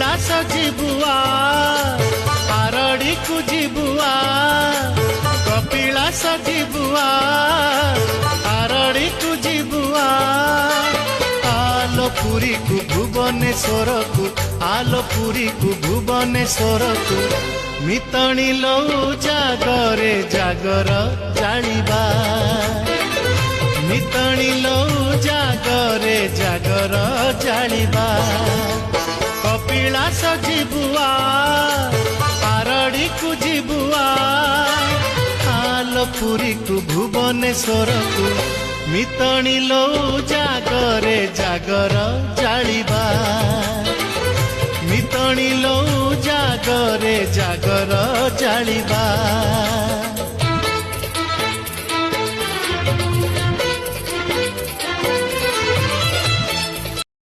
कपिलास जिबुआ आरड़ी को जिबुआ कपिलास जिबुआ आरड़ी को जिबुआ आलोपुरी को भुवनेश्वर को आलोपुरी को भुवनेश्वर को मितणी लौ जागरे जागर जालिबा मितणी लौ जागरे जागर जालिबा कपिलास जिबुआ आरड़ी को जिबुआ आलोपुरी को भुवनेश्वर को मितणी लौ जागरे जागर जालिबा मितणी लौ जागरे जागर जालिबा।